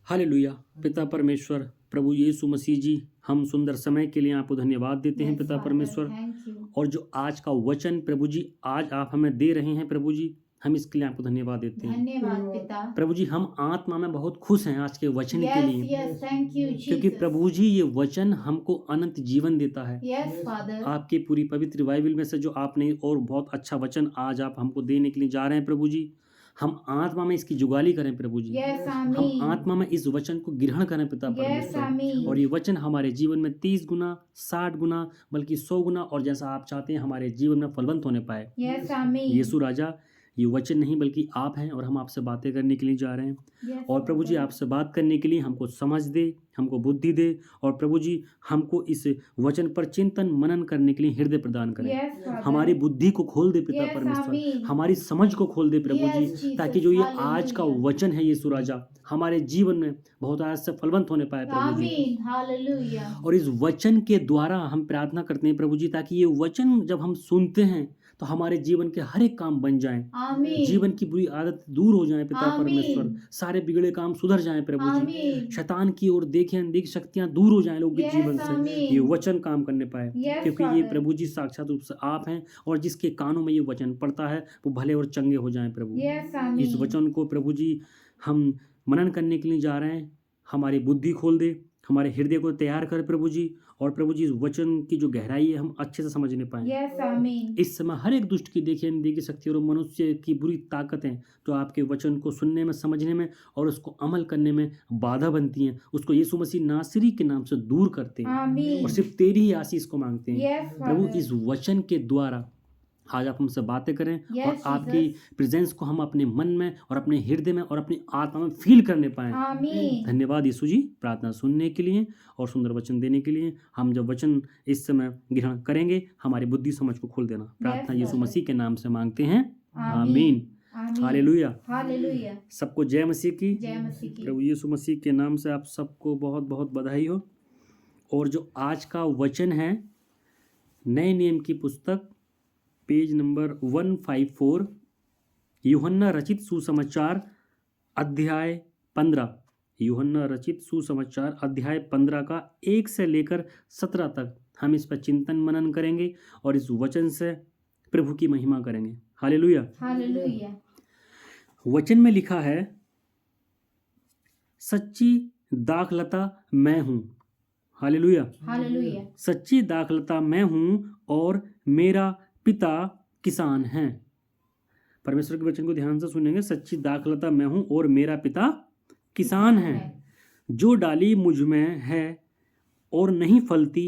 Hallelujah. पिता परमेश्वर प्रभु यीशु मसीह जी, हम सुंदर समय के लिए आपको धन्यवाद देते हैं पिता परमेश्वर। और जो आज का वचन प्रभु जी आज आप हमें दे रहे हैं प्रभु जी, हम इसके लिए आपको धन्यवाद देते हैं धन्यवाद पिता। प्रभु जी। हम आत्मा में बहुत खुश हैं आज के वचन के लिए, थैंक यू क्योंकि प्रभु जी ये वचन हमको अनंत जीवन देता है। फादर, आपकी पूरी पवित्र बाइबल में से जो आपने और बहुत अच्छा वचन आज आप हमको देने के लिए जा रहे हैं प्रभु जी, हम आत्मा में इसकी जुगाली करें प्रभु जी। हम आत्मा में इस वचन को ग्रहण करें पिता परमेश्वर, और ये वचन हमारे जीवन में 30 गुना 60 गुना बल्कि 100 गुना और जैसा आप चाहते हैं हमारे जीवन में फलवंत होने पाए। यीशु राजा, ये वचन नहीं बल्कि आप हैं और हम आपसे बातें करने के लिए जा रहे हैं। और प्रभु जी आपसे बात करने के लिए हमको समझ दे, हमको बुद्धि दे, और प्रभु जी हमको इस वचन पर चिंतन मनन करने के लिए हृदय प्रदान करें। हमारी बुद्धि को खोल दे पिता परमेश्वर, हमारी समझ को खोल दे प्रभु जी, ताकि जो ये आज का वचन है यीशु राजा हमारे जीवन में बहुत आज से फलवंत होने पाए प्रभु जी। और इस वचन के द्वारा हम प्रार्थना करते हैं प्रभु जी, ताकि ये वचन जब हम सुनते हैं तो हमारे जीवन के हर एक काम बन जाएं, जीवन की बुरी आदत दूर हो जाए पिता परमेश्वर, सारे बिगड़े काम सुधर जाएं प्रभु जी, शैतान की ओर देखें अनदेखी शक्तियां दूर हो जाएं लोगों के जीवन से, ये वचन काम करने पाए, क्योंकि ये प्रभु जी साक्षात रूप से आप हैं। और जिसके कानों में ये वचन पड़ता है वो भले और चंगे हो जाएं प्रभु। इस वचन को प्रभु जी हम मनन करने के लिए जा रहे हैं। हमारी बुद्धि खोल दे, हमारे हृदय को तैयार कर प्रभु जी, और प्रभु जी इस वचन की जो गहराई है हम अच्छे से समझने पाएं। इस समय हर एक दुष्ट की देखी अनदेखी शक्ति और मनुष्य की बुरी ताकतें तो आपके वचन को सुनने में, समझने में और उसको अमल करने में बाधा बनती हैं, उसको यीशु मसीह नासरी के नाम से दूर करते हैं और सिर्फ तेरी ही आशीष को मांगते हैं प्रभु। इस वचन के द्वारा आज आप हमसे बातें करें और आपकी प्रेजेंस को हम अपने मन में और अपने हृदय में और अपनी आत्मा में फील करने पाएं। धन्यवाद यीशु जी, प्रार्थना सुनने के लिए और सुंदर वचन देने के लिए। हम जब वचन इस समय ग्रहण करेंगे हमारी बुद्धि समझ को खोल देना, प्रार्थना यीशु मसीह के नाम से मांगते हैं, आमीन। हालेलुया। सबको जय मसीह की। प्रभु यीशु मसीह के नाम से आप सबको बहुत बहुत बधाई हो। और जो आज का वचन है नए नियम की पुस्तक पेज नंबर 154, यूहन्ना रचित सुसमाचार अध्याय 15, यूहन्ना रचित सुसमाचार अध्याय 15 का 1 से लेकर 17 तक हम इस पर चिंतन मनन करेंगे और इस वचन से प्रभु की महिमा करेंगे। हालेलुया। वचन में लिखा है, सच्ची दाखलता मैं हूँ। हालेलुया। सच्ची दाखलता मैं हूँ और मेरा पिता किसान हैं। परमेश्वर के वचन को ध्यान से सुनेंगे। सच्ची दाखलता मैं हूं और मेरा पिता किसान है। जो डाली मुझ में है और नहीं फलती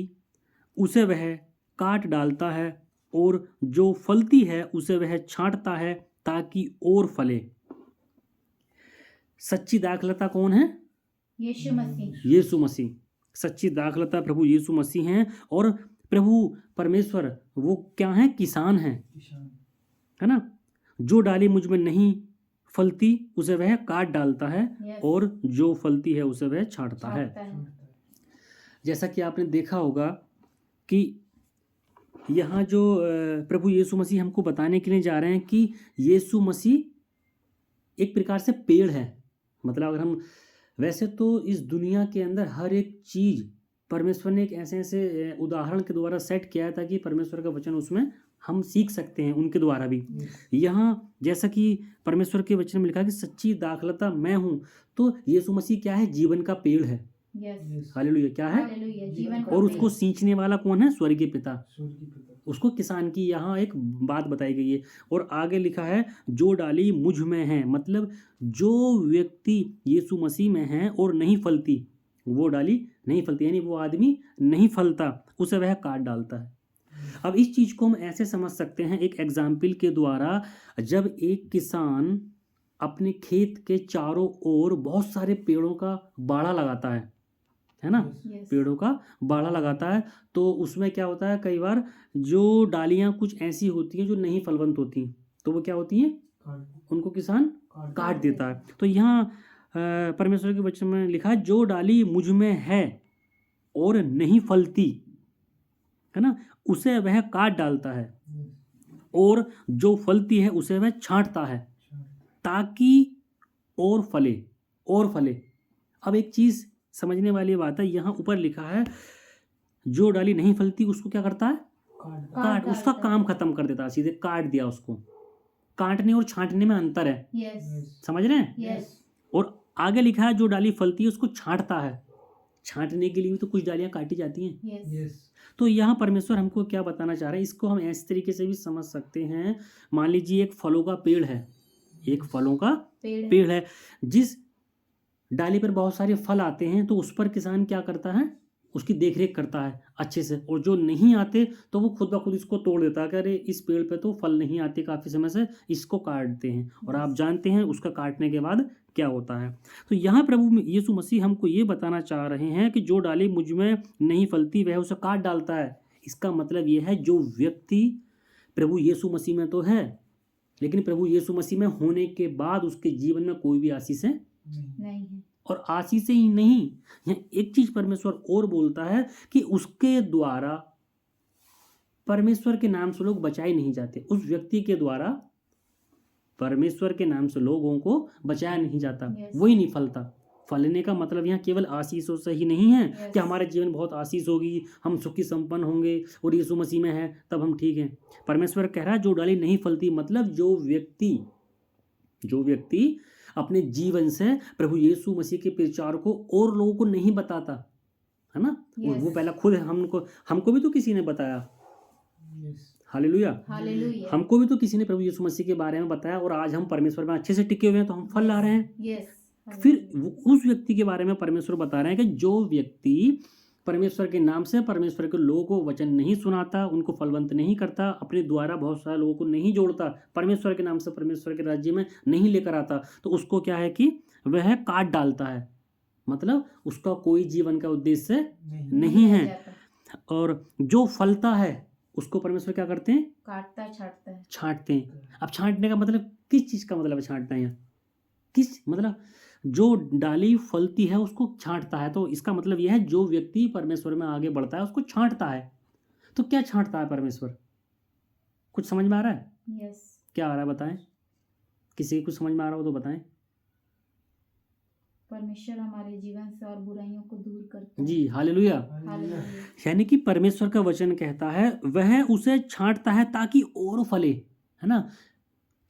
उसे वह काट डालता है, और जो फलती है उसे वह छांटता है ताकि और फले। सच्ची दाखलता कौन है? यीशु मसीह। सच्ची दाखलता प्रभु यीशु मसीह हैं, और प्रभु परमेश्वर वो क्या है? किसान है, है ना। जो डाली मुझ में नहीं फलती उसे वह काट डालता है, और जो फलती है उसे वह छांटता है। जैसा कि आपने देखा होगा कि यहाँ जो प्रभु यीशु मसीह हमको बताने के लिए जा रहे हैं कि यीशु मसीह एक प्रकार से पेड़ है। मतलब अगर हम वैसे तो इस दुनिया के अंदर हर एक चीज़ परमेश्वर ने एक ऐसे ऐसे उदाहरण के द्वारा सेट किया है ताकि परमेश्वर का वचन उसमें हम सीख सकते हैं उनके द्वारा भी। यहाँ जैसा कि परमेश्वर के वचन में लिखा कि सच्ची दाखलता मैं हूँ, तो यीशु मसीह क्या है? जीवन का पेड़ है। हालेलुया। क्या है? जीवन का। और उसको सींचने वाला कौन है? स्वर्गीय पिता। उसको किसान की यहाँ एक बात बताई गई है। और आगे लिखा है, जो डाली मुझ में है, मतलब जो व्यक्ति यीशु मसीह में है और नहीं फलती, वो डाली नहीं फलती यानी वो आदमी नहीं फलता, उसे वह काट डालता है। अब इस चीज को हम ऐसे समझ सकते हैं एक एग्जाम्पल के द्वारा। जब एक किसान अपने खेत के चारों ओर बहुत सारे पेड़ों का बाड़ा लगाता है ना, पेड़ों का बाड़ा लगाता है, तो उसमें क्या होता है, कई बार जो डालियां कुछ ऐसी होती हैं जो नहीं फलवंत होती, तो वो क्या होती हैं, उनको किसान काट देता है। तो यहाँ परमेश्वर के वचन में लिखा है, जो डाली मुझ में है और नहीं फलती, है ना, उसे वह काट डालता है, और जो फलती है उसे वह छांटता है ताकि और फले। अब एक चीज समझने वाली बात है, यहाँ ऊपर लिखा है जो डाली नहीं फलती उसको क्या करता है, काट, उसका काम खत्म कर देता है, सीधे काट दिया उसको। काटने और छांटने में अंतर है, समझ रहे हैं? और आगे लिखा है जो डाली फलती है उसको छांटता है। छांटने के लिए भी तो कुछ डालियां काटी जाती हैं। तो यहाँ परमेश्वर हमको क्या बताना चाह रहे हैं, इसको हम इस तरीके से भी समझ सकते हैं। मान लीजिए एक फलों का पेड़ है, एक फलों का पेड़ है, जिस डाली पर बहुत सारे फल आते हैं तो उस पर किसान क्या करता है, उसकी देखरेख करता है अच्छे से, और जो नहीं आते तो वो खुद ब खुद इसको तोड़ देता है कि अरे इस पेड़ पे तो फल नहीं आते काफ़ी समय से, इसको काटते हैं। और आप जानते हैं उसका काटने के बाद क्या होता है। तो यहाँ प्रभु यीशु मसीह हमको ये बताना चाह रहे हैं कि जो डाली मुझ में नहीं फलती वह उसे काट डालता है। इसका मतलब ये है जो व्यक्ति प्रभु यीशु मसीह में तो है, लेकिन प्रभु यीशु मसीह में होने के बाद उसके जीवन में कोई भी आशीष नहीं है। और आशीष ही नहीं, यहाँ एक चीज परमेश्वर और बोलता है कि उसके द्वारा परमेश्वर के नाम से लोग बचाए नहीं जाते। उस व्यक्ति के द्वारा परमेश्वर के नाम से लोगों को बचाया नहीं जाता, वही नहीं फलता। फलने का मतलब यहाँ केवल आशीषों से ही नहीं है कि हमारे जीवन बहुत आशीष होगी, हम सुखी संपन्न होंगे और यीशु मसीह में है तब हम ठीक हैं। परमेश्वर कह रहा है जो डाली नहीं फलती, मतलब जो व्यक्ति अपने जीवन से प्रभु यीशु मसीह के प्रचार को और लोगों को नहीं बताता है ना, वो पहला खुद हमको भी तो किसी ने बताया, हालेलुया, हमको भी तो किसी ने प्रभु यीशु मसीह के बारे में बताया और आज हम परमेश्वर में अच्छे से टिके हुए हैं तो हम फल ला रहे हैं। फिर उस व्यक्ति के बारे में परमेश्वर बता रहे हैं कि जो व्यक्ति परमेश्वर के नाम से परमेश्वर के लोगों को वचन नहीं सुनाता, उनको फलवंत नहीं करता, अपने द्वारा बहुत सारे लोगों को नहीं जोड़ता, परमेश्वर के नाम से परमेश्वर के राज्य में नहीं लेकर आता, तो उसको क्या है कि वह काट डालता है। मतलब उसका कोई जीवन का उद्देश्य नहीं है। और जो फलता है उसको परमेश्वर क्या करते हैं, काटता है, छांटते हैं। अब छांटने का मतलब किस चीज का मतलब है, छांटना है किस मतलब जो डाली फलती है उसको छांटता है। तो इसका मतलब यह है जो व्यक्ति परमेश्वर में आगे बढ़ता है उसको छांटता है। तो क्या छांटता है परमेश्वर, कुछ समझ में आ रहा है? क्या आ रहा है बताएं, किसी को कुछ समझ में आ रहा हो तो बताएं। परमेश्वर हमारे जीवन से और बुराइयों को दूर करता है। जी, हालेलुया। यानी कि परमेश्वर का वचन कहता है वह उसे छांटता है ताकि और फले, है ना।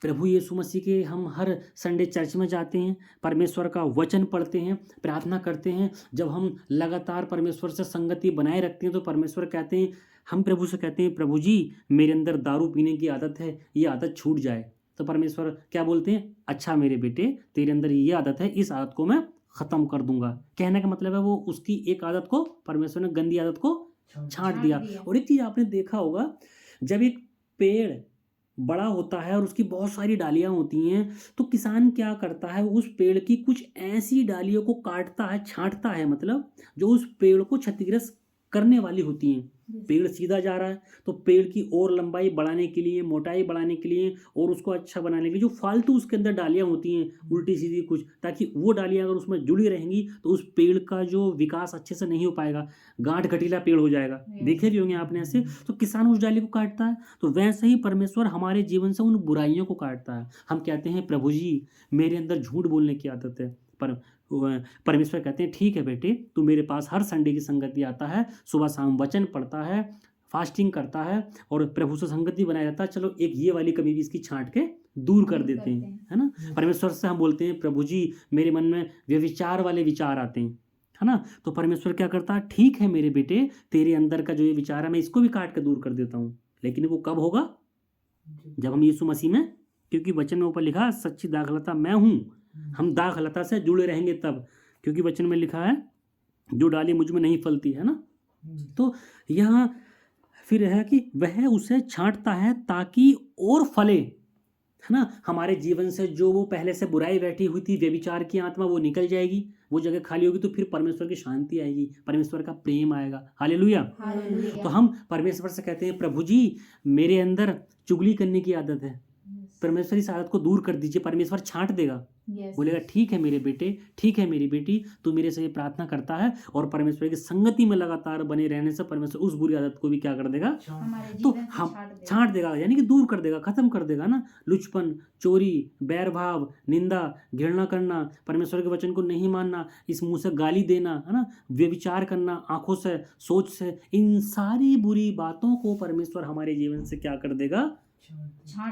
प्रभु यीशु मसीह के हम हर संडे चर्च में जाते हैं, परमेश्वर का वचन पढ़ते हैं, प्रार्थना करते हैं। जब हम लगातार परमेश्वर से संगति बनाए रखते हैं तो परमेश्वर कहते हैं, हम प्रभु से कहते हैं प्रभु जी मेरे अंदर दारू पीने की आदत है, ये आदत छूट जाए। तो परमेश्वर क्या बोलते हैं, अच्छा मेरे बेटे तेरे अंदर ये आदत है, इस आदत को मैं ख़त्म कर दूंगा। कहने का मतलब है वो उसकी एक आदत को परमेश्वर ने, गंदी आदत को छांट दिया। और एक चीज़ आपने देखा होगा, जब एक पेड़ बड़ा होता है और उसकी बहुत सारी डालियां होती हैं तो किसान क्या करता है, उस पेड़ की कुछ ऐसी डालियों को काटता है, छांटता है, मतलब जो उस पेड़ को क्षतिग्रस्त करने वाली होती हैं। पेड़ सीधा जा रहा है तो पेड़ की और लंबाई बढ़ाने के लिए, मोटाई बढ़ाने के लिए और उसको अच्छा बनाने के लिए जो फालतू उसके अंदर डालियां होती हैं उल्टी सीधी कुछ, ताकि वो डालियां अगर उसमें जुड़ी रहेंगी तो उस पेड़ का जो विकास अच्छे से नहीं हो पाएगा, गांठ घटीला पेड़ हो जाएगा। देखे भी होंगे आपने ऐसे। तो किसान उस डाली को काटता है। तो वैसे ही परमेश्वर हमारे जीवन से उन बुराइयों को काटता है। हम कहते हैं प्रभु जी मेरे अंदर झूठ बोलने की आदत है, पर परमेश्वर कहते हैं ठीक है बेटे, तू मेरे पास हर संडे की संगति आता है, सुबह शाम वचन पढ़ता है, फास्टिंग करता है और प्रभु से संगति बनाया जाता है, चलो एक ये वाली कमी भी इसकी छांट के दूर कर देते हैं, है ना। परमेश्वर से हम बोलते हैं प्रभु जी मेरे मन में व्यभिचार वाले विचार आते हैं, है ना। तो परमेश्वर क्या करता है, ठीक है मेरे बेटे तेरे अंदर का जो ये विचार है मैं इसको भी काट के दूर कर देता हूँ। लेकिन वो कब होगा, जब हम यीशु मसीह में, क्योंकि वचन में ऊपर लिखा सच्ची दाखलता मैं हूँ, हम दाखलता से जुड़े रहेंगे तब, क्योंकि वचन में लिखा है जो डाली मुझ में नहीं फलती, है ना। तो यहाँ फिर है कि वह उसे छांटता है ताकि और फले, है ना। हमारे जीवन से जो वो पहले से बुराई बैठी हुई थी, व्यभिचार की आत्मा, वो निकल जाएगी, वो जगह खाली होगी, तो फिर परमेश्वर की शांति आएगी, परमेश्वर का प्रेम आएगा। हालेलुया। तो हम परमेश्वर से कहते हैं प्रभु जी मेरे अंदर चुगली करने की आदत है, परमेश्वर इस आदत को दूर कर दीजिए, परमेश्वर छांट देगा, Yes. बोलेगा ठीक है मेरे बेटे, ठीक है मेरी बेटी, तू मेरे से ये प्रार्थना करता है, और परमेश्वर की संगति में लगातार बने रहने से परमेश्वर उस बुरी आदत को भी क्या कर देगा, हमारे तो जीवन से हम छाट छांट देगा, यानी कि दूर कर देगा, खत्म कर देगा ना। लुचपन, चोरी, बैर भाव, निंदा, घृणा करना, परमेश्वर के वचन को नहीं मानना, इस मुंह से गाली देना, है ना, व्यभिचार करना, आंखों से, सोच से, इन सारी बुरी बातों को परमेश्वर हमारे जीवन से क्या कर देगा,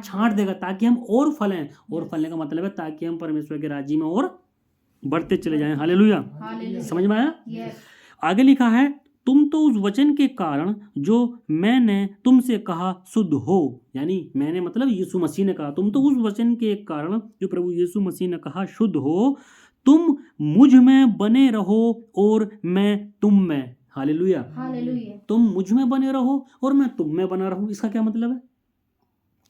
छांट देगा, ताकि हम और फलें। और फलने का मतलब है ताकि हम परमेश्वर के राज्य में और बढ़ते चले जाएं। Hallelujah, hallelujah. समझ में आया? Yes. आगे लिखा है, तुम तो उस वचन के कारण जो मैंने तुमसे कहा शुद्ध हो, यानी मैंने मतलब यीशु मसीह ने कहा, तुम तो उस वचन के कारण जो प्रभु यीशु मसीह ने कहा शुद्ध हो, तुम मुझ में बने रहो और मैं तुम में। Hallelujah, hallelujah. तुम मुझ में बने रहो और मैं तुम में बना रहूं। इसका क्या मतलब है?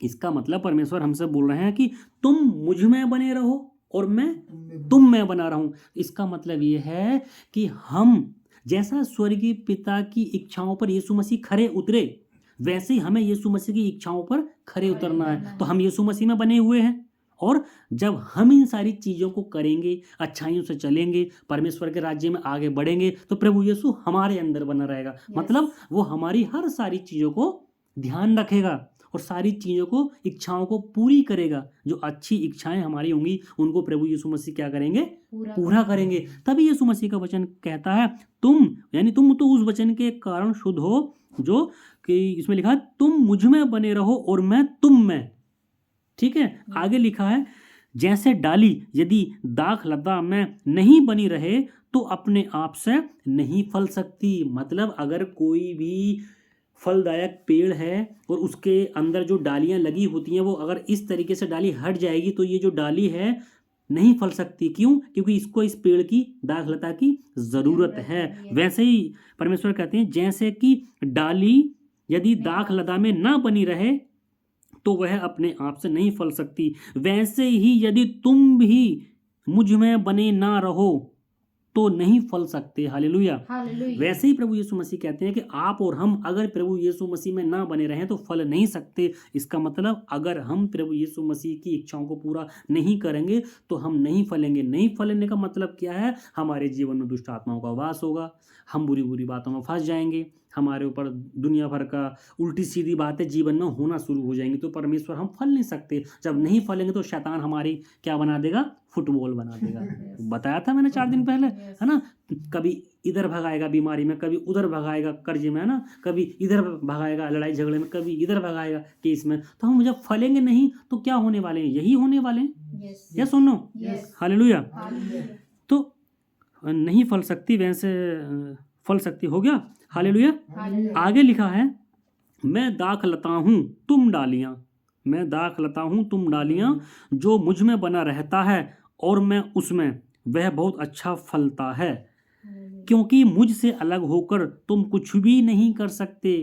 इसका मतलब परमेश्वर हमसे बोल रहे हैं कि तुम मुझ में बने रहो और मैं तुम में बना रहूं। इसका मतलब ये है कि हम जैसा स्वर्गीय पिता की इच्छाओं पर यीशु मसीह खरे उतरे, वैसे ही हमें यीशु मसीह की इच्छाओं पर खरे उतरना है। तो हम यीशु मसीह में बने हुए हैं, और जब हम इन सारी चीज़ों को करेंगे, अच्छाइयों से चलेंगे, परमेश्वर के राज्य में आगे बढ़ेंगे, तो प्रभु यीशु हमारे अंदर बना रहेगा। मतलब वो हमारी हर सारी चीज़ों को ध्यान रखेगा और सारी चीज़ों को, इच्छाओं को पूरी करेगा। जो अच्छी इच्छाएं हमारी होंगी उनको प्रभु यीशु मसीह क्या करेंगे, पूरा करेंगे। तभी यीशु मसीह का वचन कहता है, तुम यानी तुम तो उस वचन के कारण शुद्ध हो, जो कि इसमें लिखा है, तुम मुझ में बने रहो और मैं तुम में। ठीक है, आगे लिखा है, जैसे डाली यदि दाख लता में नहीं बनी रहे तो अपने आप से नहीं फल सकती। मतलब अगर कोई भी फलदायक पेड़ है और उसके अंदर जो डालियां लगी होती हैं, वो अगर इस तरीके से डाली हट जाएगी तो ये जो डाली है नहीं फल सकती। क्यों? क्योंकि इसको इस पेड़ की दाखलता की ज़रूरत है। वैसे ही परमेश्वर कहते हैं, जैसे कि डाली यदि दाखलता में ना बनी रहे तो वह अपने आप से नहीं फल सकती, वैसे ही यदि तुम भी मुझ में बने ना रहो तो नहीं फल सकते। हालेलुया। वैसे ही प्रभु यीशु मसीह कहते हैं कि आप और हम अगर प्रभु यीशु मसीह में ना बने रहें तो फल नहीं सकते। इसका मतलब अगर हम प्रभु यीशु मसीह की इच्छाओं को पूरा नहीं करेंगे तो हम नहीं फलेंगे। नहीं फलने का मतलब क्या है? हमारे जीवन में दुष्ट आत्माओं का वास होगा, हम बुरी बुरी बातों में फंस जाएंगे, हमारे ऊपर दुनिया भर का उल्टी सीधी बातें जीवन में होना शुरू हो जाएंगी। तो परमेश्वर हम फल नहीं सकते। जब नहीं फलेंगे तो शैतान हमारी क्या बना देगा? फुटबॉल बना देगा। बताया था मैंने 4 दिन पहले, है ना। कभी इधर भगाएगा बीमारी में, कभी उधर भगाएगा कर्ज में, है ना, कभी इधर भगाएगा लड़ाई झगड़े में, कभी इधर भगाएगा केस में। तो हम जब फलेंगे नहीं तो क्या होने वाले हैं? यही होने वाले हैं। या सुनो, हालेलुया। तो नहीं फल सकती, वैसे फल सकती। हो गया, हालेलुया। आगे लिखा है, मैं दाखलता हूँ तुम डालियाँ, मैं दाखलता हूँ तुम डालियाँ, जो मुझ में बना रहता है और मैं उसमें, वह बहुत अच्छा फलता है, क्योंकि मुझसे अलग होकर तुम कुछ भी नहीं कर सकते।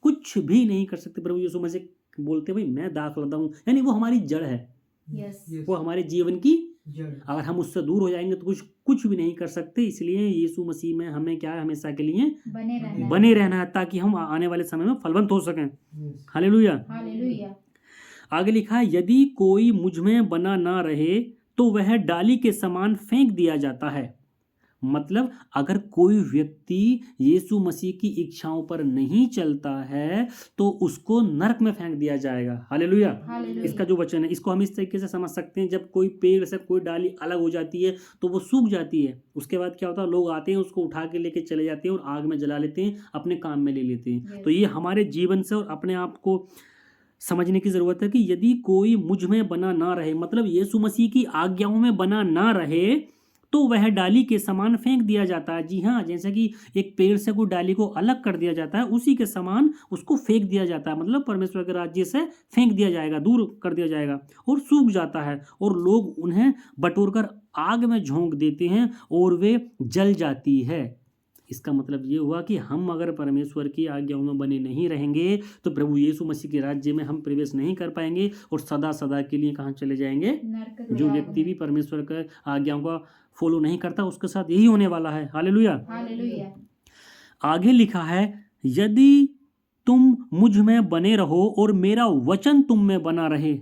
कुछ भी नहीं कर सकते। प्रभु यीशु मसीह बोलते भाई मैं दाखलता हूँ, यानी वो हमारी जड़ है। वो हमारे जीवन की जड़। अगर हम उससे दूर हो जाएंगे तो कुछ भी नहीं कर सकते। इसलिए यीशु मसीह में हमें क्या है? हमेशा के लिए बने रहना है, ताकि हम आने वाले समय में फलवंत हो सकें। हालेलुया। आगे लिखा है, यदि कोई मुझ में बना ना रहे तो वह डाली के समान फेंक दिया जाता है। मतलब अगर कोई व्यक्ति यीशु मसीह की इच्छाओं पर नहीं चलता है तो उसको नरक में फेंक दिया जाएगा। हालेलुया। इसका जो वचन है इसको हम इस तरीके से समझ सकते हैं, जब कोई पेड़ से कोई डाली अलग हो जाती है तो वो सूख जाती है। उसके बाद क्या होता है? लोग आते हैं, उसको उठा के लेके चले जाते हैं और आग में जला लेते हैं, अपने काम में ले लेते हैं। तो ये हमारे जीवन से और अपने आप को समझने की ज़रूरत है कि यदि कोई मुझ में बना ना रहे, मतलब यीशु मसीह की आज्ञाओं में बना ना रहे, तो वह डाली के समान फेंक दिया जाता है। जी हाँ, जैसे कि एक पेड़ से कोई डाली को अलग कर दिया जाता है, उसी के समान उसको फेंक दिया जाता है। मतलब परमेश्वर के राज्य से फेंक दिया जाएगा, दूर कर दिया जाएगा, और सूख जाता है, और लोग उन्हें बटोरकर आग में झोंक देते हैं और वे जल जाती है। इसका मतलब ये हुआ कि हम अगर परमेश्वर की आज्ञाओं में बने नहीं रहेंगे तो प्रभु यीशु मसीह के राज्य में हम प्रवेश नहीं कर पाएंगे, और सदा सदा के लिए कहाँ चले जाएंगे? जो व्यक्ति भी परमेश्वर के आज्ञाओं का फॉलो नहीं करता उसके साथ यही होने वाला है। हालेलुया। आगे लिखा है, यदि तुम मुझ में बने रहो और मेरा वचन तुम में बना रहे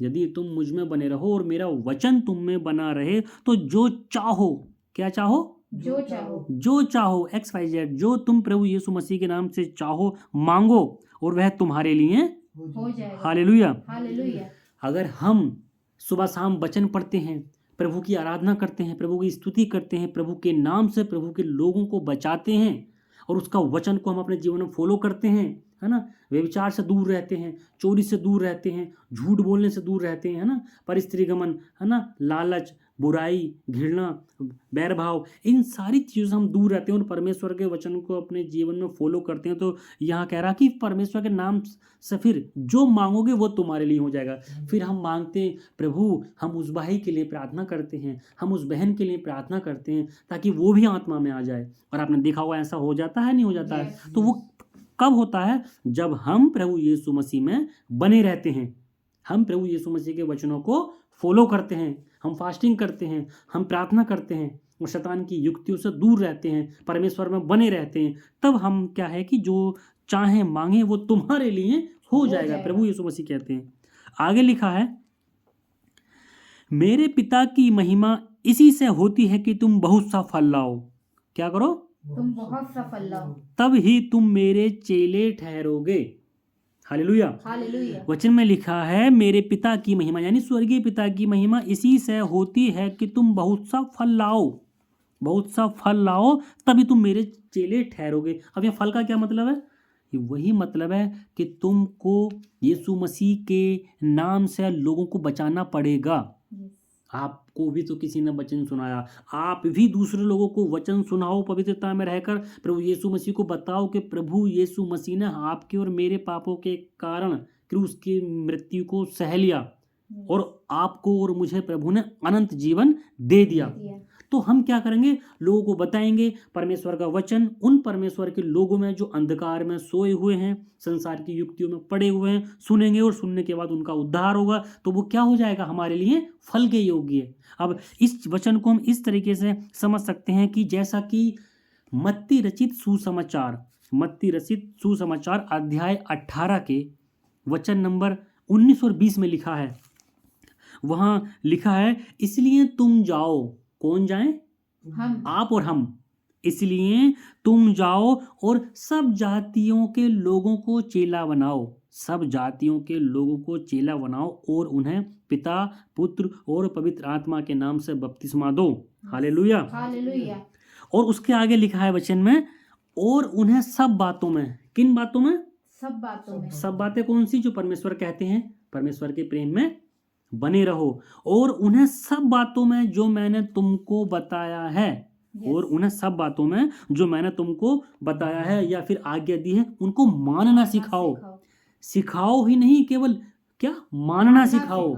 यदि तुम मुझ में बने रहो और मेरा वचन तुम में बना रहे तो जो चाहो, क्या चाहो, जो चाहो XYZ, जो तुम प्रभु यीशु मसीह के नाम से चाहो मांगो और वह तुम्हारे लिए हो जाएगा। हालेलुया। हालेलुया। अगर हम सुबह शाम वचन पढ़ते हैं, प्रभु की आराधना करते हैं, प्रभु की स्तुति करते हैं, प्रभु के नाम से प्रभु के लोगों को बचाते हैं और उसका वचन को हम अपने जीवन में फॉलो करते हैं, है ना, व्यभिचार से दूर रहते हैं, चोरी से दूर रहते हैं, झूठ बोलने से दूर रहते हैं, है ना, परस्त्रीगमन, है ना, लालच, बुराई, घृणा, बैर भाव, इन सारी चीज़ों से हम दूर रहते हैं और परमेश्वर के वचन को अपने जीवन में फॉलो करते हैं, तो यहाँ कह रहा कि परमेश्वर के नाम से फिर जो मांगोगे वो तुम्हारे लिए हो जाएगा। फिर हम मांगते हैं, प्रभु हम उस भाई के लिए प्रार्थना करते हैं, हम उस बहन के लिए प्रार्थना करते हैं ताकि वो भी आत्मा में आ जाए। और आपने देखा होगा ऐसा हो जाता है, नहीं हो जाता है? तो वो कब होता है? जब हम प्रभु यीशु मसीह में बने रहते हैं, हम प्रभु यीशु मसीह के वचनों को फॉलो करते हैं, हम फास्टिंग करते हैं, हम प्रार्थना करते हैं और शैतान की युक्तियों से दूर रहते हैं, परमेश्वर में बने रहते हैं, तब हम क्या है कि जो चाहे मांगे वो तुम्हारे लिए हो जाएगा, प्रभु यीशु मसीह कहते हैं। आगे लिखा है, मेरे पिता की महिमा इसी से होती है कि तुम बहुत सा फल लाओ। क्या करो? तुम बहुत सा फल लाओ, तब ही तुम मेरे चेले ठहरोगे। हालेलुया। हालेलुया। वचन में लिखा है, मेरे पिता की महिमा यानी स्वर्गीय पिता की महिमा इसी से होती है कि तुम बहुत सा फल लाओ, बहुत सा फल लाओ, तभी तुम मेरे चेले ठहरोगे। अब यह फल का क्या मतलब है? ये वही मतलब है कि तुमको यीशु मसीह के नाम से लोगों को बचाना पड़ेगा। आपको भी तो किसी ने वचन सुनाया, आप भी दूसरे लोगों को वचन सुनाओ, पवित्रता में रहकर प्रभु यीशु मसीह को बताओ कि प्रभु यीशु मसीह ने आपके और मेरे पापों के कारण क्रूस की मृत्यु को सह लिया और आपको और मुझे प्रभु ने अनंत जीवन दे दिया। तो हम क्या करेंगे? लोगों को बताएंगे परमेश्वर का वचन, उन परमेश्वर के लोगों में जो अंधकार में सोए हुए हैं, संसार की युक्तियों में पड़े हुए हैं, सुनेंगे और सुनने के बाद उनका उद्धार होगा, तो वो क्या हो जाएगा? हमारे लिए फल के योग्य। अब इस वचन को हम इस तरीके से समझ सकते हैं कि जैसा कि मत्ती रचित सुसमाचार अध्याय 18 के वचन नंबर 19 और 20 में लिखा है, वहां लिखा है, इसलिए तुम जाओ। कौन जाए? हम, आप और हम। इसलिए तुम जाओ और सब जातियों के लोगों को चेला बनाओ, सब जातियों के लोगों को चेला बनाओ और उन्हें पिता, पुत्र और पवित्र आत्मा के नाम से बपतिस्मा दो। हालेलुया। हालेलुया। और उसके आगे लिखा है वचन में, और उन्हें सब बातों में, किन बातों में? सब बातों में। सब बातें कौन सी? जो परमेश्वर कहते हैं, परमेश्वर के प्रेम में बने रहो, और उन्हें सब बातों में जो मैंने तुमको बताया है, और उन्हें सब बातों में जो मैंने तुमको बताया है या फिर आज्ञा दी है, उनको मानना सिखाओ। सिखाओ ही नहीं, केवल क्या? मानना सिखाओ।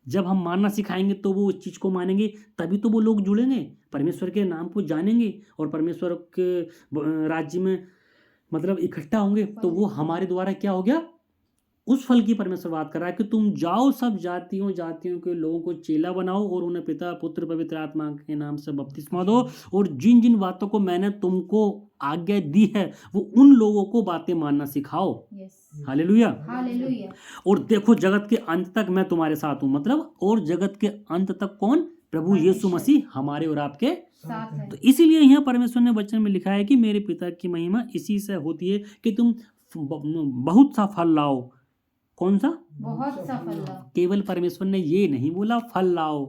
जब हम मानना सिखाएंगे तो वो उस चीज़ को मानेंगे, तभी तो वो लोग जुड़ेंगे, परमेश्वर के नाम को जानेंगे और परमेश्वर के राज्य में मतलब इकट्ठा होंगे। तो वो हमारे द्वारा क्या हो गया? उस फल की परमेश्वर बात कर रहा है कि तुम जाओ, सब जातियों के लोगों को चेला बनाओ और उन्हें पिता, पुत्र, पवित्र आत्मा के नाम से बपतिस्मा दो, और जिन जिन बातों को मैंने तुमको आज्ञा दी है वो उन लोगों को बातें मानना सिखाओ। हालेलुया। हालेलुया। और देखो, जगत के अंत तक मैं तुम्हारे साथ हूँ। मतलब और जगत के अंत तक कौन? प्रभु यीशु मसीह हमारे और आपके साथ है। तो इसीलिए यहाँ परमेश्वर ने वचन में लिखा है कि मेरे पिता की महिमा इसी से होती है कि तुम बहुत सा फल लाओ। कौन सा? बहुत सा फल लाओ। केवल परमेश्वर ने ये नहीं बोला फल लाओ,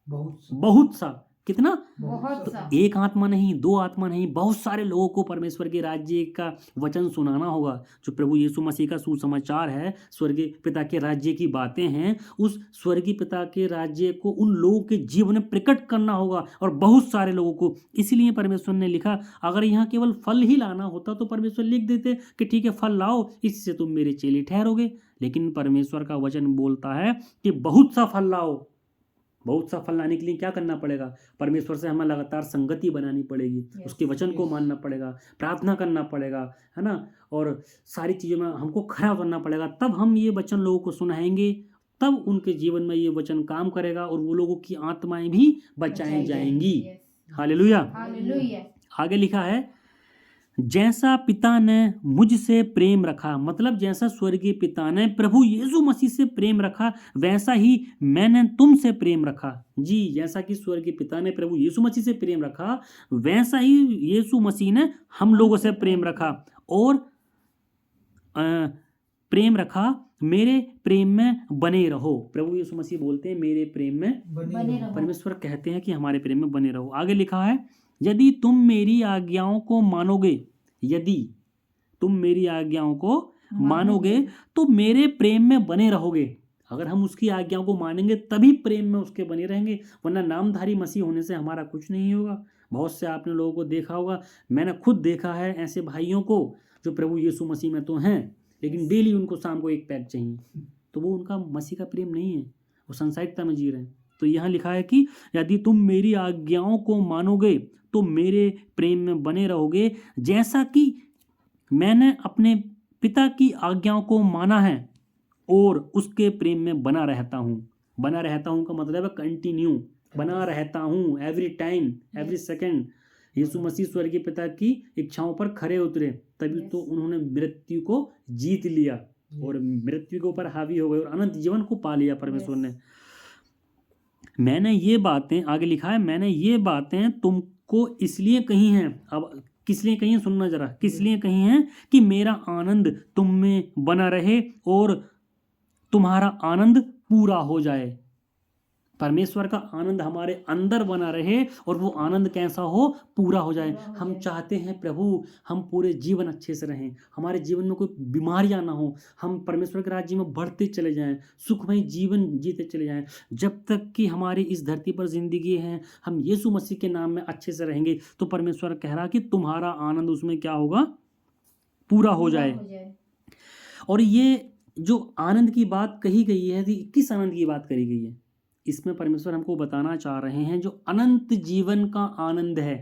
बहुत सा। कितना? बहुत तो सा। एक आत्मा नहीं, दो आत्मा नहीं, बहुत सारे लोगों को परमेश्वर के राज्य का वचन सुनाना होगा। जो प्रभु यीशु मसीह का सुसमाचार है, स्वर्गीय पिता के राज्य की बातें हैं, उस स्वर्गीय पिता के राज्य को उन लोगों के जीवन में प्रकट करना होगा, और बहुत सारे लोगों को। इसलिए परमेश्वर ने लिखा, अगर यहाँ केवल फल ही लाना होता तो परमेश्वर लिख देते कि ठीक है फल लाओ, इससे तुम मेरे चेले ठहरोगे। लेकिन परमेश्वर का वचन बोलता है कि बहुत सा फल लाओ। बहुत सा फल लाने के लिए क्या करना पड़ेगा? परमेश्वर से हमें लगातार संगति बनानी पड़ेगी, उसके वचन को मानना पड़ेगा, प्रार्थना करना पड़ेगा, है ना, और सारी चीज़ों में हमको खरा करना पड़ेगा। तब हम ये वचन लोगों को सुनाएंगे, तब उनके जीवन में ये वचन काम करेगा और वो लोगों की आत्माएं भी बचाई जाएंगी। हालेलुया। हालेलुया। आगे लिखा है, जैसा पिता ने मुझसे प्रेम रखा, मतलब जैसा स्वर्गीय पिता ने प्रभु यीशु मसीह से प्रेम रखा, वैसा ही मैंने तुमसे प्रेम रखा। जी, जैसा कि स्वर्गीय पिता ने प्रभु यीशु मसीह से प्रेम रखा, वैसा ही यीशु मसीह ने हम लोगों से प्रेम रखा और प्रेम रखा। मेरे प्रेम में बने रहो। प्रभु यीशु मसीह बोलते हैं मेरे प्रेम में बने रहो। परमेश्वर कहते हैं कि हमारे प्रेम में बने रहो। आगे लिखा है, यदि तुम मेरी आज्ञाओं को मानोगे, यदि तुम मेरी आज्ञाओं को मानोगे तो मेरे प्रेम में बने रहोगे। अगर हम उसकी आज्ञाओं को मानेंगे तभी प्रेम में उसके बने रहेंगे, वरना नामधारी मसीह होने से हमारा कुछ नहीं होगा। बहुत से आपने लोगों को देखा होगा, मैंने खुद देखा है ऐसे भाइयों को जो प्रभु यीशु मसीह में तो हैं, लेकिन डेली उनको शाम को एक पैक चाहिए, तो वो उनका मसीह का प्रेम नहीं है, वो संसारिकता में जी रहे हैं। तो यहाँ लिखा है कि यदि तुम मेरी आज्ञाओं को मानोगे तो मेरे प्रेम में बने रहोगे, जैसा कि मैंने अपने पिता की आज्ञाओं को माना है और उसके प्रेम में बना रहता हूँ। बना रहता हूँ का मतलब है कंटिन्यू, बना रहता हूँ एवरी टाइम एवरी सेकेंड। यीशु मसीह स्वर्गीय पिता की इच्छाओं पर खरे उतरे, तभी तो उन्होंने मृत्यु को जीत लिया और मृत्यु के ऊपर हावी हो गए और अनंत जीवन को पा लिया परमेश्वर ने। मैंने ये बातें, आगे लिखा है, मैंने ये बातें तुमको इसलिए कही हैं। अब किस लिए कही हैं, सुनना जरा। किस लिए कही हैं? कि मेरा आनंद तुम में बना रहे और तुम्हारा आनंद पूरा हो जाए। परमेश्वर का आनंद हमारे अंदर बना रहे और वो आनंद कैसा हो, पूरा हो जाए। हम चाहते हैं प्रभु हम पूरे जीवन अच्छे से रहें, हमारे जीवन में कोई बीमारियां ना हो, हम परमेश्वर के राज्य में बढ़ते चले जाएं, सुखमय जीवन जीते चले जाएं। जब तक कि हमारी इस धरती पर जिंदगी है, हम यीशु मसीह के नाम में अच्छे से रहेंगे, तो परमेश्वर कह रहा कि तुम्हारा आनंद उसमें क्या होगा, पूरा हो जाए। और ये जो आनंद की बात कही गई है, किस आनंद की बात करी गई है? इसमें परमेश्वर हमको बताना चाह रहे हैं जो अनंत जीवन का आनंद है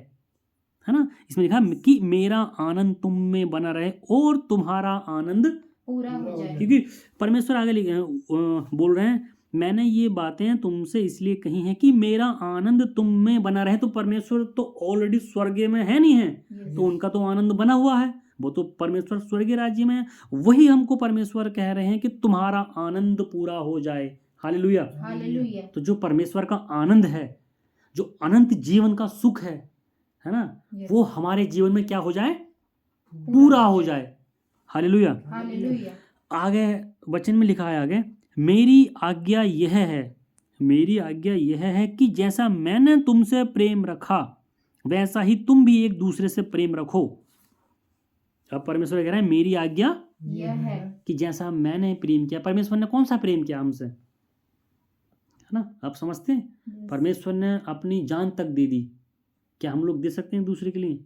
ना। इसमें लिखा कि मेरा आनंद तुम में बना रहे और तुम्हारा आनंद पूरा हो जाए। क्योंकि परमेश्वर आगे बोल रहे हैं, मैंने ये बातें तुमसे इसलिए कही हैं कि मेरा आनंद तुम में बना रहे। तो परमेश्वर तो ऑलरेडी स्वर्ग में है, नहीं है, तो उनका तो आनंद बना हुआ है, वो तो परमेश्वर स्वर्गीय राज्य में है। वही हमको परमेश्वर कह रहे हैं कि तुम्हारा आनंद पूरा हो जाए। Hallelujah, hallelujah. तो जो परमेश्वर का आनंद है, जो अनंत जीवन का सुख है ना, वो हमारे जीवन में क्या हो जाए, पूरा हो जाए। Hallelujah, hallelujah. आगे वचन में लिखा है, आगे मेरी आज्ञा यह है, मेरी आज्ञा यह है कि जैसा मैंने तुमसे प्रेम रखा वैसा ही तुम भी एक दूसरे से प्रेम रखो। अब परमेश्वर कह रहा है मेरी आज्ञा यह है कि जैसा मैंने प्रेम किया। परमेश्वर ने कौन सा प्रेम किया हमसे, है ना, आप समझते हैं? परमेश्वर ने अपनी जान तक दे दी। क्या हम लोग दे सकते हैं दूसरे के लिए?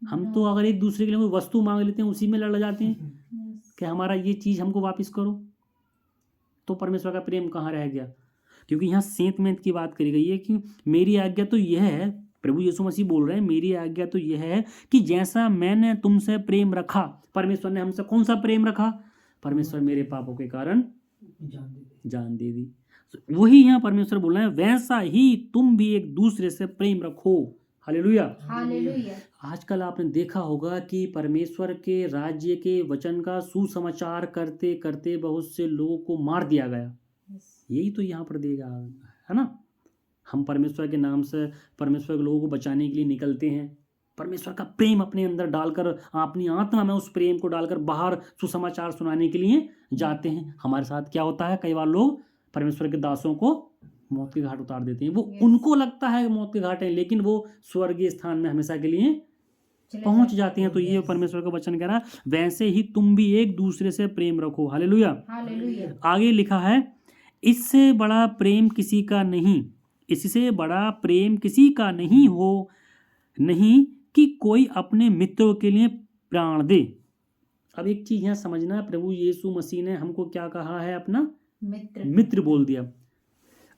हम तो अगर एक दूसरे के लिए कोई वस्तु मांग लेते हैं उसी में लड़ जाते हैं कि हमारा ये चीज़ हमको वापस करो, तो परमेश्वर का प्रेम कहाँ रह गया? क्योंकि यहाँ सेंतमेंट की बात करी गई है कि मेरी आज्ञा तो यह है, प्रभु यीशु मसीह बोल रहे हैं मेरी आज्ञा तो यह है कि जैसा मैंने तुमसे प्रेम रखा। परमेश्वर ने हमसे कौन सा प्रेम रखा? परमेश्वर मेरे पापों के कारण जान दे दी। वही यहाँ परमेश्वर बोल रहे हैं वैसा ही तुम भी एक दूसरे से प्रेम रखो। Hallelujah, hallelujah. आजकल आपने देखा होगा कि परमेश्वर के राज्य के वचन का सुसमाचार करते करते बहुत से लोगों को मार दिया गया। यही तो यहाँ पर देगा, है ना। हम परमेश्वर के नाम से परमेश्वर के लोगों को बचाने के लिए निकलते हैं, परमेश्वर का प्रेम अपने अंदर डालकर, अपनी आत्मा में उस प्रेम को डालकर बाहर सुसमाचार सुनाने के लिए जाते हैं। हमारे साथ क्या होता है, कई बार लोग परमेश्वर के दासों को मौत के घाट उतार देते हैं। वो उनको लगता है मौत के घाट है, लेकिन वो स्वर्गीय स्थान में हमेशा के लिए पहुंच जाते हैं। तो ये परमेश्वर का वचन कह रहा है वैसे ही तुम भी एक दूसरे से प्रेम रखो। Hallelujah, hallelujah. आगे लिखा है इससे बड़ा प्रेम किसी का नहीं, इससे बड़ा प्रेम किसी का नहीं हो, नहीं कि कोई अपने मित्रों के लिए प्राण दे। अब एक चीज यहाँ समझना, प्रभु यीशु मसीह ने हमको क्या कहा है, अपना मित्र बोल दिया।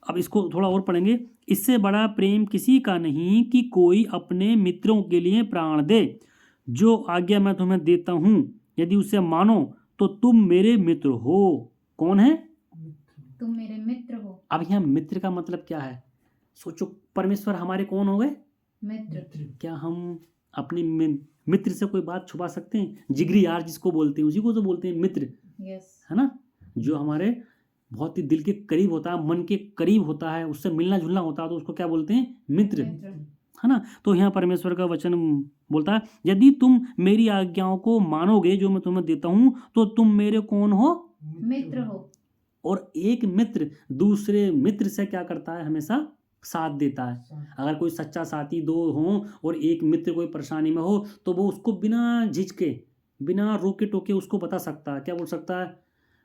अब इसको थोड़ा और पढ़ेंगे, इससे बड़ा प्रेम किसी का नहीं कि कोई अपने मित्रों के लिए प्राण दे। जो आज्ञा मैं तुम्हें देता हूँ यदि उसे मानो तो तुम मेरे मित्र हो। कौन है? तुम मेरे मित्र हो। अब यहाँ मित्र का मतलब क्या है? सोचो, परमेश्वर हमारे कौन हो गए? मित्र। क्या हम अपने मित्र से कोई बात छुपा सकते हैं? जिगरी यार जिसको बोलते हैं, उसी को तो बोलते हैं मित्र, यस है ना? जो हमारे बहुत ही दिल के करीब होता है, मन के करीब होता है, उससे मिलना जुलना होता है, तो उसको क्या बोलते हैं? मित्र, है ना? तो यहाँ परमेश्वर का वचन बोलता है, यदि तुम मेरी आज्ञाओं को मानोगे जो मैं तुम्हें देता हूँ, तो तुम मेरे कौन हो? मित्र हो। और एक मित्र दूसरे मित्र से क्या करता है? हमेशा साथ देता है। अगर कोई सच्चा साथी दो हो और एक मित्र कोई परेशानी में हो, तो वो उसको बिना झिझके, बिना रोके टोके उसको बता सकता है। क्या बोल सकता है?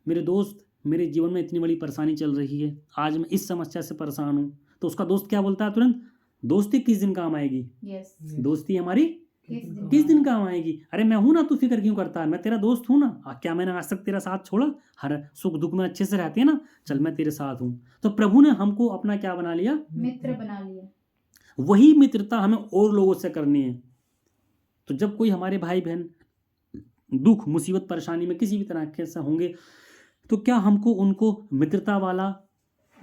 मेरे दोस्त, मेरे जीवन में इतनी बड़ी परेशानी चल रही है, आज मैं इस समस्या से परेशान हूँ। तो उसका दोस्त क्या बोलता है तुरंत? दोस्ती किस दिन काम आएगी? यस दोस्ती हमारी किस दिन काम आएगी? अरे मैं हूं ना, तू फिक्र क्यों करता है? मैं तेरा दोस्त हूं ना। क्या मैंने आज तक तेरा साथ छोड़ा? हर सुख दुख में अच्छे से रहते हैं ना, चल मैं तेरे साथ हूं। तो प्रभु ने हमको अपना क्या बना लिया? मित्र बना लिया। वही मित्रता हमें और लोगों से करनी है। तो जब कोई हमारे भाई बहन दुख मुसीबत परेशानी में किसी भी तरह के से होंगे, तो क्या हमको उनको मित्रता वाला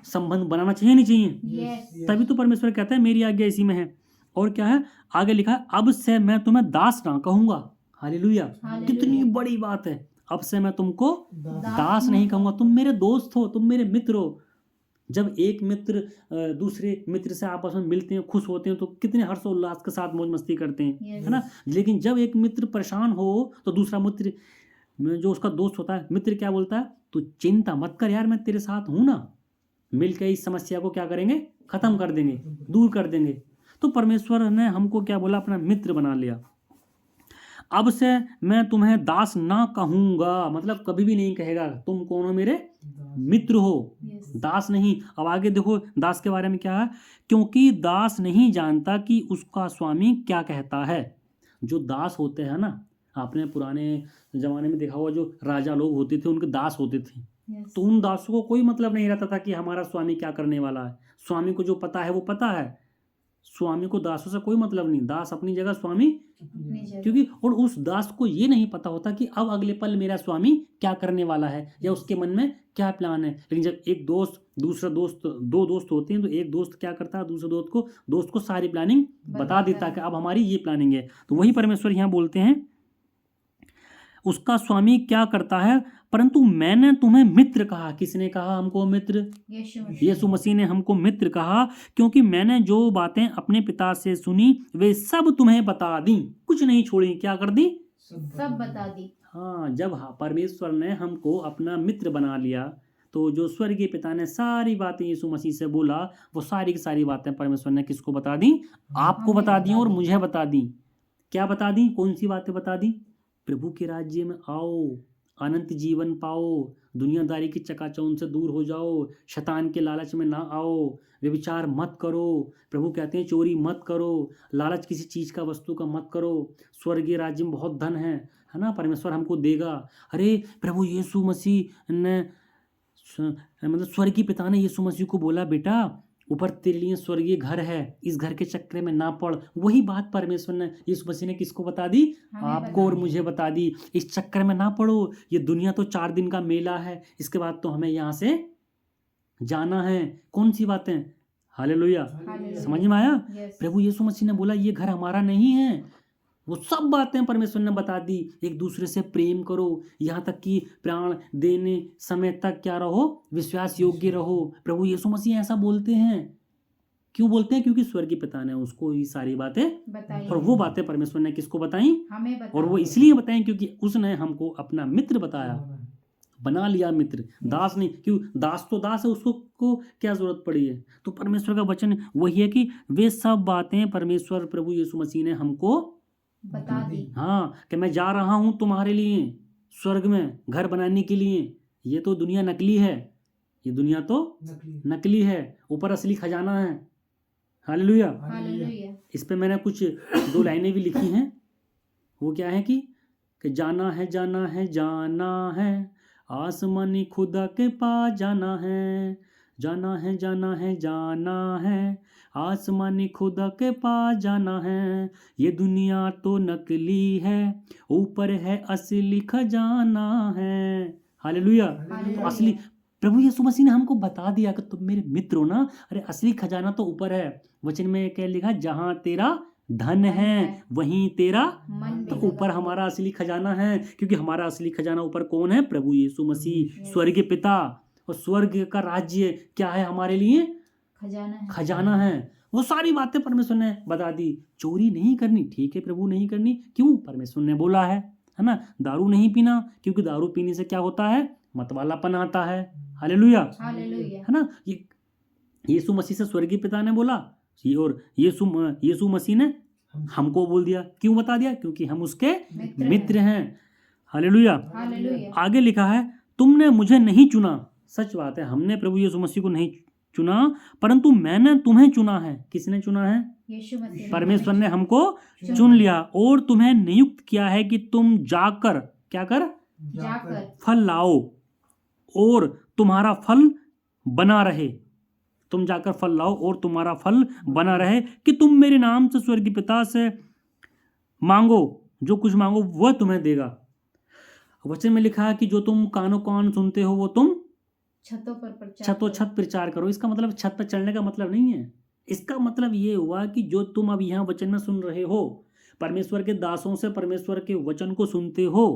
संबंध बनाना चाहिए, नहीं चाहिए? यस तभी तो परमेश्वर कहता है मेरी आज्ञा इसी में है। और क्या है आगे लिखा है? अब से मैं तुम्हें दास ना कहूंगा। हालेलुया, कितनी बड़ी बात है। अब से मैं तुमको दास नहीं कहूंगा, तुम मेरे दोस्त हो, तुम मेरे मित्र हो। जब एक मित्र दूसरे मित्र से आपस में मिलते हैं, खुश होते हैं, तो कितने हर्षोल्लास के साथ मौज मस्ती करते हैं, है ना? लेकिन जब एक मित्र परेशान हो, तो दूसरा मित्र जो उसका दोस्त होता है, मित्र क्या बोलता है? तू चिंता मत कर यार, मैं तेरे साथ हूं ना। मिलकर इस समस्या को क्या करेंगे? खत्म कर देंगे, दूर कर देंगे। तो परमेश्वर ने हमको क्या बोला? अपना मित्र बना लिया। अब से मैं तुम्हें दास ना कहूंगा, मतलब कभी भी नहीं कहेगा तुम कौन हो? मेरे मित्र हो, दास नहीं। अब आगे देखो दास के बारे में क्या है? क्योंकि दास नहीं जानता कि उसका स्वामी क्या कहता है। जो दास होते हैं ना, आपने पुराने जमाने में देखा हुआ, जो राजा लोग होते थे उनके दास होते थे, तो उन दासों को कोई मतलब नहीं रहता था कि हमारा स्वामी क्या करने वाला है। स्वामी को जो पता है वो पता है, स्वामी को दासों से कोई मतलब नहीं। दास अपनी जगह, स्वामी क्योंकि, और उस दास को ये नहीं पता होता कि अब अगले पल मेरा स्वामी क्या करने वाला है या उसके मन में क्या प्लान है। लेकिन जब एक दोस्त दूसरा दोस्त, दो दोस्त होते हैं, तो एक दोस्त क्या करता है? दूसरे दोस्त को सारी प्लानिंग बता देता है कि अब हमारी ये प्लानिंग है। तो वही परमेश्वर यहाँ बोलते हैं, उसका स्वामी क्या करता है? परंतु मैंने तुम्हें मित्र कहा। किसने कहा हमको मित्र? यीशु मसीह ने हमको मित्र कहा, क्योंकि मैंने जो बातें अपने पिता से सुनी वे सब तुम्हें बता दी, कुछ नहीं छोड़ी। क्या कर दी? सब बता दी। हाँ, जब परमेश्वर ने हमको अपना मित्र बना लिया, तो जो स्वर्गीय पिता ने सारी बातें यीशु मसीह से बोला, वो सारी की सारी बातें परमेश्वर ने किसको बता दी? आपको बता दी और मुझे बता दी। क्या बता दी? कौन सी बातें बता दी? प्रभु के राज्य में आओ, अनंत जीवन पाओ, दुनियादारी की चकाचौंध से दूर हो जाओ, शैतान के लालच में ना आओ, व्यभिचार मत करो। प्रभु कहते हैं चोरी मत करो, लालच किसी चीज़ का, वस्तु का मत करो। स्वर्गीय राज्य में बहुत धन है ना, परमेश्वर हमको देगा। अरे प्रभु यीशु मसीह ने, मतलब स्वर्गीय पिता ने यीशु मसीह को बोला, बेटा ऊपर तेरे लिए स्वर्गीय घर है, इस घर के चक्कर में ना पड़। वही बात परमेश्वर ने, यीशु मसीह ने किसको बता दी? आपको और मुझे बता दी। इस चक्कर में ना पड़ो, ये दुनिया तो 4 दिन का मेला है, इसके बाद तो हमें यहाँ से जाना है। कौन सी बातें? हालेलुया, समझ में आया? प्रभु यीशु मसीह ने बोला ये घर हमारा नहीं है, वो सब बातें परमेश्वर ने बता दी। एक दूसरे से प्रेम करो, यहाँ तक कि प्राण देने समय तक क्या रहो? विश्वास योग्य रहो। प्रभु यीशु मसीह ऐसा बोलते हैं। क्यों बोलते हैं? क्योंकि स्वर्गीय पिता ने उसको ये सारी बातें बताई, और वो बातें परमेश्वर ने किसको बताई? हमें बताई। और वो इसलिए बताई क्योंकि उसने हमको अपना मित्र बताया, बना लिया मित्र, दास नहीं। क्यों? दास तो दास है, उसको को क्या जरूरत पड़ी है? तो परमेश्वर का वचन वही है कि वे सब बातें परमेश्वर प्रभु यीशु मसीह ने हमको बता दी। हाँ, कि मैं जा रहा हूं तुम्हारे लिए स्वर्ग में घर बनाने के लिए। ये तो दुनिया नकली है, ये दुनिया तो नकली है, ऊपर असली खजाना है। हालेलुया। इस पे मैंने कुछ 2 लाइनें भी लिखी हैं। वो क्या है कि जाना है जाना है जाना है, आसमानी खुदा के पास जाना है, जाना है जाना है जाना है, आसमानी खुदा के पास जाना है। ये दुनिया तो नकली है, ऊपर है असली खजाना है। हालेलुया। तो असली प्रभु यीशु मसीह ने हमको बता दिया कि तुम मेरे मित्र हो ना। अरे असली खजाना तो ऊपर है। वचन में क्या लिखा? जहां तेरा धन है वहीं तेरा। मन तो भी ऊपर लगा हमारा असली खजाना है, क्योंकि हमारा असली खजाना ऊपर कौन है? प्रभु यीशु मसीह, स्वर्गीय पिता। और स्वर्ग का राज्य क्या है हमारे लिए? खजाना है। खजाना है। वो सारी बातें परमेश्वर ने बता दी। चोरी नहीं करनी, ठीक है प्रभु, नहीं करनी। क्यों? परमेश्वर ने बोला है ना। दारू नहीं पीना, क्योंकि दारू पीने से क्या होता है? मतवालापन आता है। Hallelujah, hallelujah. है ना। ये यीशु मसीह से स्वर्गीय पिता ने बोला, और यीशु मसीह ने हमको बोल दिया। क्यों बता दिया? क्योंकि हम उसके मित्र हैं। हालेलुया। हालेलुया। आगे लिखा है, तुमने मुझे नहीं चुना। सच बात है, हमने प्रभु यीशु मसीह को नहीं चुना, परंतु मैंने तुम्हें चुना है। किसने चुना है? यीशु मसीह। परमेश्वर ने हमको चुन लिया और तुम्हें नियुक्त किया है कि तुम जाकर क्या कर? जाकर फल लाओ और तुम्हारा फल बना रहे। तुम जाकर फल लाओ और तुम्हारा फल बना रहे, कि तुम मेरे नाम से स्वर्गीय पिता से मांगो, जो कुछ मांगो वह तुम्हें देगा। वचन में लिखा है कि जो तुम कानों कान सुनते हो वो तुम छतों पर प्रचार छतों करो। छत प्रचार करो। इसका मतलब छत पर चढ़ने का मतलब नहीं है। इसका मतलब ये हुआ कि जो तुम अब यहाँ वचन में सुन रहे हो, परमेश्वर के दासों से परमेश्वर के वचन को सुनते हो,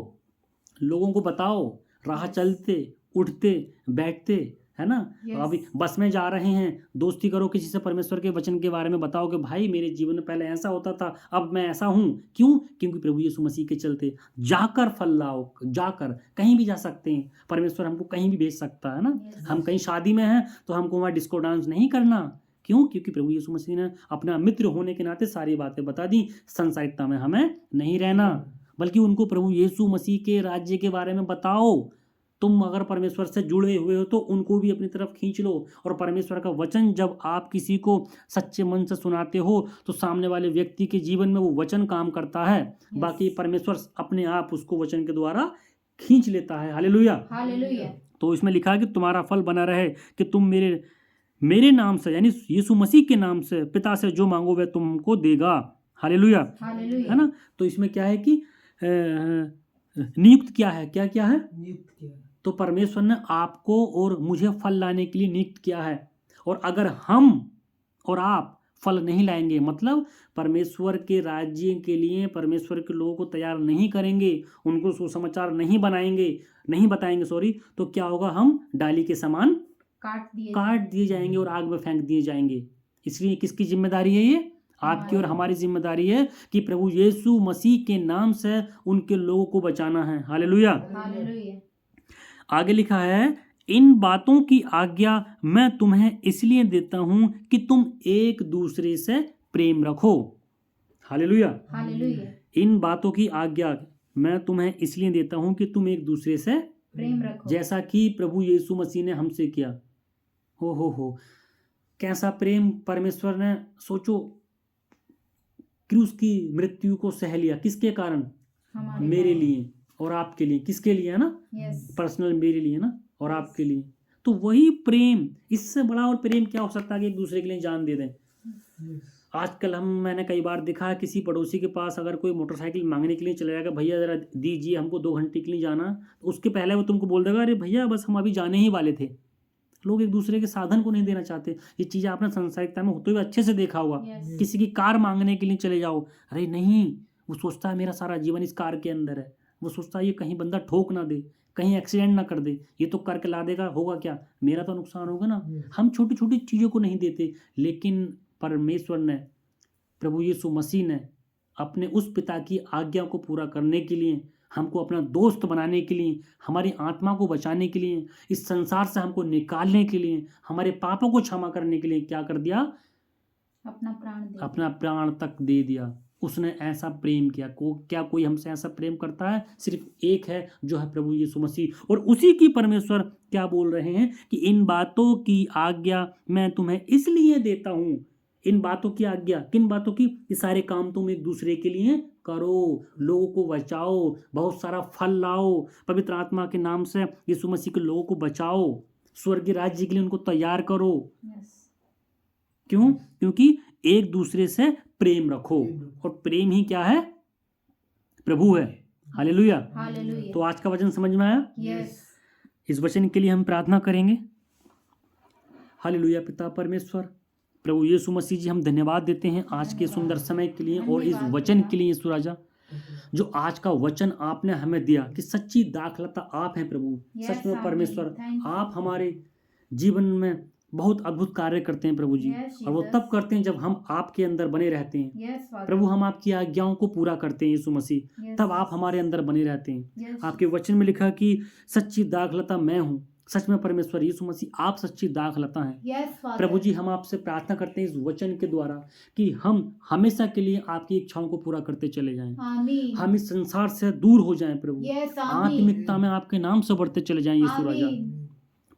लोगों को बताओ, राह चलते उठते बैठते, है ना। Yes. अभी बस में जा रहे हैं, दोस्ती करो किसी से, परमेश्वर के वचन के बारे में बताओ कि भाई मेरे जीवन में पहले ऐसा होता था, अब मैं ऐसा हूँ। क्यों? क्योंकि प्रभु यीशु मसीह के चलते जाकर फल लाओ। जाकर कहीं भी जा सकते हैं, परमेश्वर हमको कहीं भी भेज सकता है ना। Yes. हम कहीं शादी में हैं तो हमको वहाँ डिस्को डांस नहीं करना। क्यों? क्योंकि प्रभु यीशु मसीह ने अपना मित्र होने के नाते सारी बातें बता दी। संसारिकता में हमें नहीं रहना, बल्कि उनको प्रभु यीशु मसीह के राज्य के बारे में बताओ। तुम अगर परमेश्वर से जुड़े हुए हो तो उनको भी अपनी तरफ खींच लो। और परमेश्वर का वचन जब आप किसी को सच्चे मन से सुनाते हो तो सामने वाले व्यक्ति के जीवन में वो वचन काम करता है। बाकी परमेश्वर अपने आप उसको वचन के द्वारा खींच लेता है। Hallelujah, hallelujah. तो इसमें लिखा है कि तुम्हारा फल बना रहे, कि तुम मेरे नाम से, यानी यीशु मसीह के नाम से पिता से जो मांगो वह तुमको देगा। Hallelujah, hallelujah. है ना। तो इसमें क्या है कि नियुक्त क्या है, क्या क्या है? नियुक्त किया। तो परमेश्वर ने आपको और मुझे फल लाने के लिए नियुक्त किया है। और अगर हम और आप फल नहीं लाएंगे, मतलब परमेश्वर के राज्य के लिए परमेश्वर के लोगों को तैयार नहीं करेंगे, उनको सुसमाचार नहीं बताएंगे, तो क्या होगा? हम डाली के समान काट दिए जाएंगे और आग में फेंक दिए जाएंगे। इसलिए किसकी जिम्मेदारी है ये? आपकी और हमारी जिम्मेदारी है कि प्रभु यीशु मसीह के नाम से उनके लोगों को बचाना है। हालेलुया। हालेलुया। आगे लिखा है, इन बातों की आज्ञा मैं तुम्हें इसलिए देता हूं कि तुम एक दूसरे से प्रेम रखो। हालेलुया। हालेलुया। इन बातों की आज्ञा मैं तुम्हें इसलिए देता हूं कि तुम एक दूसरे से प्रेम रखो, जैसा कि प्रभु यीशु मसीह ने हमसे किया। हो कैसा प्रेम परमेश्वर ने, सोचो, क्रूस की मृत्यु को सह लिया। किसके कारण? हमारे मेरे लिए और आपके लिए। किसके लिए? है ना, यस, पर्सनल मेरे लिए ना और आपके लिए। तो वही प्रेम, इससे बड़ा और प्रेम क्या हो सकता है कि एक दूसरे के लिए जान दे दें। आजकल मैंने कई बार देखा है, किसी पड़ोसी के पास अगर कोई मोटरसाइकिल मांगने के लिए चला जाएगा, भैया ज़रा दीजिए हमको 2 घंटे के लिए जाना, तो उसके पहले वो तुमको बोल देगा, अरे भैया बस हम अभी जाने ही वाले थे। लोग एक दूसरे के साधन को नहीं देना चाहते। ये चीज़ आपने संसारिकता में होते हुए अच्छे से देखा होगा। यस, किसी की कार मांगने के लिए चले जाओ, अरे नहीं, वो सोचता है मेरा सारा जीवन इस कार के अंदर है। वो सोचता है ये कहीं बंदा ठोक ना दे, कहीं एक्सीडेंट ना कर दे, ये तो करके ला देगा, होगा क्या, मेरा तो नुकसान होगा ना। हम छोटी छोटी चीज़ों को नहीं देते, लेकिन परमेश्वर ने, प्रभु यीशु मसीह ने अपने उस पिता की आज्ञा को पूरा करने के लिए, हमको अपना दोस्त बनाने के लिए, हमारी आत्मा को बचाने के लिए, इस संसार से हमको निकालने के लिए, हमारे पापों को क्षमा करने के लिए क्या कर दिया? अपना प्राण तक दे दिया। उसने ऐसा प्रेम किया। क्या कोई हमसे ऐसा प्रेम करता है? सिर्फ एक है, जो है प्रभु यीशु मसीह। और उसी की परमेश्वर क्या बोल रहे हैं कि इन बातों की आज्ञा मैं तुम्हें इसलिए देता हूँ। इन बातों की आज्ञा, किन बातों की? ये सारे काम तुम एक दूसरे के लिए करो, लोगों को बचाओ, बहुत सारा फल लाओ, पवित्र आत्मा के नाम से यीशु मसीह के लोगों को बचाओ, स्वर्गीय राज्य के लिए उनको तैयार करो। क्यों? क्योंकि एक दूसरे से प्रेम रखो, और प्रेम ही क्या है? प्रभु है। हालेलुया। हालेलुया। तो आज का वचन समझ में आया? यस, इस वचन के लिए हम प्रार्थना करेंगे। हालेलुया। पिता परमेश्वर, प्रभु यीशु मसीह जी, हम धन्यवाद देते हैं आज के सुंदर समय के लिए और इस वचन के लिए यीशु राजा, जो आज का वचन आपने हमें दिया कि सच्ची दाखलता आप हैं प्रभु। सच में परमेश्वर, आप हमारे जीवन में बहुत अद्भुत कार्य करते हैं प्रभु जी, और वो तब करते हैं जब हम आपके अंदर बने रहते हैं प्रभु। हम आपकी आज्ञाओं को पूरा करते हैं यीशु मसीह, तब आप हमारे अंदर बने रहते हैं। आपके वचन में लिखा कि सच्ची दाखलता मैं हूँ। सच में परमेश्वर यीशु मसीह, आप सच्ची दाखलता हैं प्रभु जी। हम आपसे प्रार्थना करते हैं इस वचन के द्वारा कि हम हमेशा के लिए आपकी इच्छाओं को पूरा करते चले जाएं। हम इस संसार से दूर हो जाएं प्रभु, आत्मिकता में आपके नाम से बढ़ते चले जाएं यीशु राजा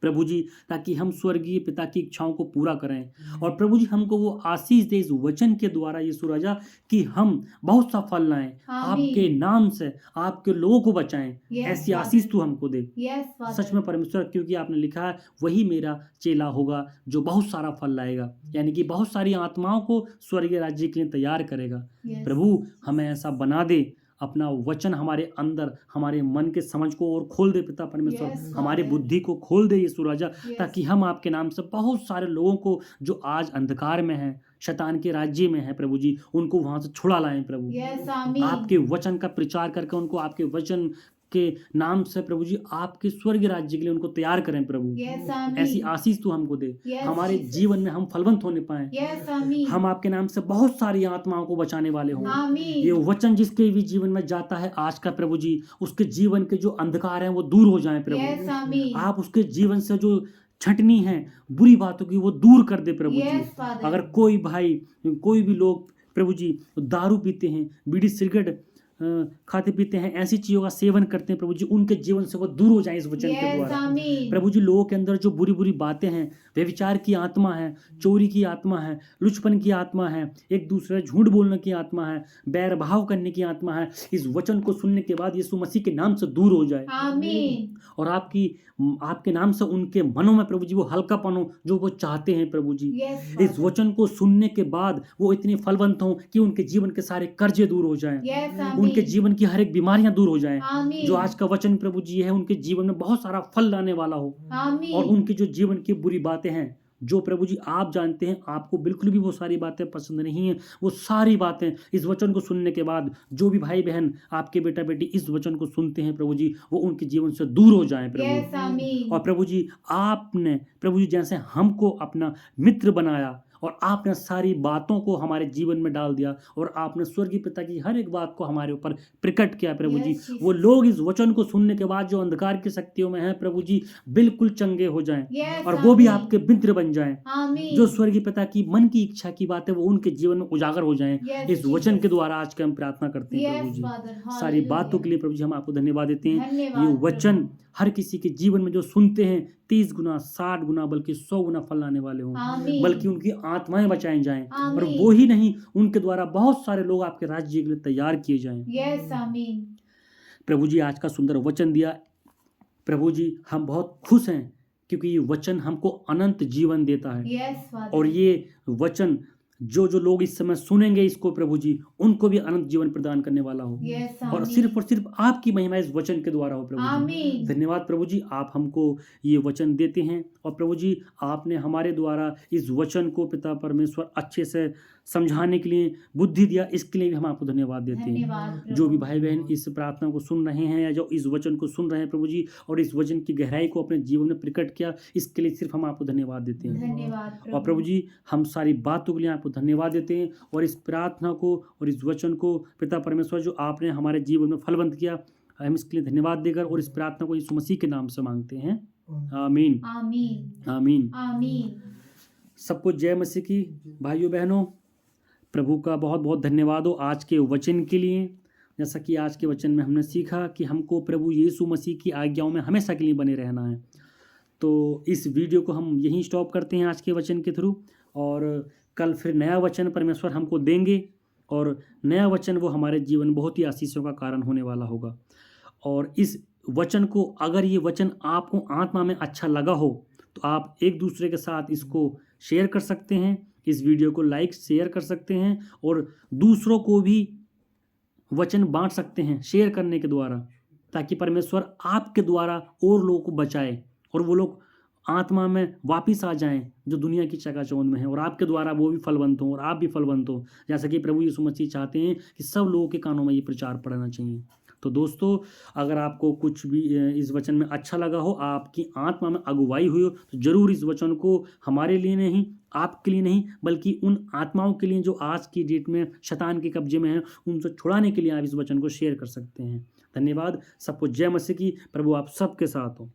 प्रभु जी, ताकि हम स्वर्गीय पिता की इच्छाओं को पूरा करें। और प्रभु जी, हमको वो आशीष दे इस वचन के द्वारा यीशु राजा कि हम बहुत सा फल लाएं, आपके नाम से आपके लोगों को बचाएं। ऐसी आशीष तू हमको दे सच में परमेश्वर, क्योंकि आपने लिखा है वही मेरा चेला होगा जो बहुत सारा फल लाएगा, यानी कि बहुत सारी आत्माओं को स्वर्गीय राज्य के लिए तैयार करेगा। प्रभु हमें ऐसा बना दे, अपना वचन हमारे अंदर, हमारे मन के समझ को और खोल दे पिता परमेश्वर, हमारी बुद्धि को खोल दे यीशु राजा, ताकि हम आपके नाम से बहुत सारे लोगों को जो आज अंधकार में हैं, शैतान के राज्य में है प्रभु जी, उनको वहां से छुड़ा लाएं प्रभु। आपके वचन का प्रचार करके उनको आपके वचन के नाम से प्रभु जी आपके स्वर्ग राज्य के लिए उनको तैयार करें प्रभु। ऐसी आशीष तू हमको दे, हमारे जीवन में हम फलवंत होने पाए, हम आपके नाम से बहुत सारी आत्माओं को बचाने वाले हों। ये वचन जिसके भी जीवन में जाता है आज का प्रभु जी, उसके जीवन के जो अंधकार हैं वो दूर हो जाएं प्रभु। आप उसके जीवन से जो छंटनी है बुरी बातों की वो दूर कर दे प्रभु जी। अगर कोई भाई, कोई भी लोग प्रभु जी दारू पीते हैं, बीड़ी सिगरेट खाते पीते हैं, ऐसी चीजों का सेवन करते हैं प्रभु जी, उनके जीवन से वो दूर हो जाए इस वचन के द्वारा प्रभु जी। लोगों के अंदर जो बुरी बुरी बातें हैं, व्यभिचार की आत्मा है, चोरी की आत्मा है, लुचपन की आत्मा है, एक दूसरे झूठ बोलने की आत्मा है, बैर भाव करने की आत्मा है, इस वचन को सुनने के बाद यीशु मसीह के नाम से दूर हो जाए। और आपके नाम से उनके मनों में प्रभु जी वो हल्कापन हो जो वो चाहते हैं प्रभु जी। इस वचन को सुनने के बाद वो इतने फलवंत हों कि उनके जीवन के सारे कर्जे दूर हो जाएं, उनके जीवन की हर एक बीमारियां दूर हो जाएं। जो आज का वचन प्रभु जी है उनके जीवन में बहुत सारा फल लाने वाला हो, और उनकी जो जीवन की बुरी बातें हैं, जो प्रभु जी आप जानते हैं, आपको बिल्कुल भी वो सारी बातें पसंद नहीं है, वो सारी बातें इस वचन को सुनने के बाद जो भी भाई बहन आपके बेटा बेटी इस वचन को सुनते हैं प्रभु जी, वो उनके जीवन से दूर हो जाएं प्रभु। और प्रभु जी आपने प्रभु जी जैसे हमको अपना मित्र बनाया और आपने सारी बातों को हमारे जीवन में डाल दिया, और आपने स्वर्गीय पिता की हर एक बात को हमारे ऊपर प्रकट किया प्रभु जी। वो लोग इस वचन को सुनने के बाद जो अंधकार की शक्तियों में हैं प्रभु जी, बिल्कुल चंगे हो जाएं, और वो भी आपके मित्र बन जाएं। जो स्वर्गीय पिता की मन की इच्छा की बात है वो उनके जीवन में उजागर हो जाएं। इस वचन के द्वारा आज के हम प्रार्थना करते हैं प्रभु जी। सारी बातों के लिए प्रभु जी हम आपको धन्यवाद देते हैं। ये वचन हर किसी के जीवन में जो सुनते हैं 30 गुना 60 गुना बल्कि 100 गुना फल लाने वाले हों, बल्कि उनकी आत्माएं बचाई जाएं, और वो ही नहीं, उनके द्वारा बहुत सारे लोग आपके राज्य के लिए तैयार किए जाएं। प्रभु जी आज का सुंदर वचन दिया प्रभु जी, हम बहुत खुश हैं क्योंकि ये वचन हमको अनंत जीवन देता है। और ये वचन जो लोग इस समय सुनेंगे इसको प्रभु जी, उनको भी अनंत जीवन प्रदान करने वाला हो, और सिर्फ आपकी महिमा इस वचन के द्वारा हो प्रभु जी। धन्यवाद प्रभु जी, आप हमको ये वचन देते हैं, और प्रभु जी आपने हमारे द्वारा इस वचन को पिता परमेश्वर अच्छे से समझाने के लिए बुद्धि दिया, इसके लिए भी हम आपको धन्यवाद देते हैं। जो भी भाई बहन इस प्रार्थना को सुन रहे हैं या जो इस वचन को सुन रहे हैं प्रभु जी, और इस वचन की गहराई को अपने जीवन में प्रकट किया, इसके लिए सिर्फ हम आपको धन्यवाद देते हैं। और प्रभु जी हम सारी बातों के लिए आपको धन्यवाद देते हैं, और इस प्रार्थना को और इस वचन को पिता परमेश्वर जो आपने हमारे जीवन में फलवंत किया, हम इसके लिए धन्यवाद देकर और इस प्रार्थना को यीशु मसीह के नाम से मांगते हैं। आमीन आमीन आमीन। सबको जय मसीह की। भाइयों बहनों, प्रभु का बहुत बहुत धन्यवाद हो आज के वचन के लिए। जैसा कि आज के वचन में हमने सीखा कि हमको प्रभु यीशु मसीह की आज्ञाओं में हमेशा के लिए बने रहना है। तो इस वीडियो को हम यहीं स्टॉप करते हैं आज के वचन के थ्रू, और कल फिर नया वचन परमेश्वर हमको देंगे, और नया वचन वो हमारे जीवन बहुत ही आशीषों का कारण होने वाला होगा। और इस वचन को, अगर ये वचन आपको आत्मा में अच्छा लगा हो तो आप एक दूसरे के साथ इसको शेयर कर सकते हैं, इस वीडियो को लाइक शेयर कर सकते हैं, और दूसरों को भी वचन बांट सकते हैं शेयर करने के द्वारा, ताकि परमेश्वर आपके द्वारा और लोगों को बचाए और वो लोग आत्मा में वापिस आ जाएं जो दुनिया की चकाचौंध में है, और आपके द्वारा वो भी फलवंत हों और आप भी फलवंत हो, जैसा कि प्रभु यीशु मसीह चाहते हैं कि सब लोगों के कानों में ये प्रचार पड़ना चाहिए। तो दोस्तों, अगर आपको कुछ भी इस वचन में अच्छा लगा हो, आपकी आत्मा में अगुवाई हुई हो, तो ज़रूर इस वचन को हमारे लिए नहीं, आपके लिए नहीं, बल्कि उन आत्माओं के लिए जो आज की डेट में शैतान के कब्जे में है, उनसे छुड़ाने के लिए आप इस वचन को शेयर कर सकते हैं। धन्यवाद। सबको जय मसीह की। प्रभु आप सबके साथ हो।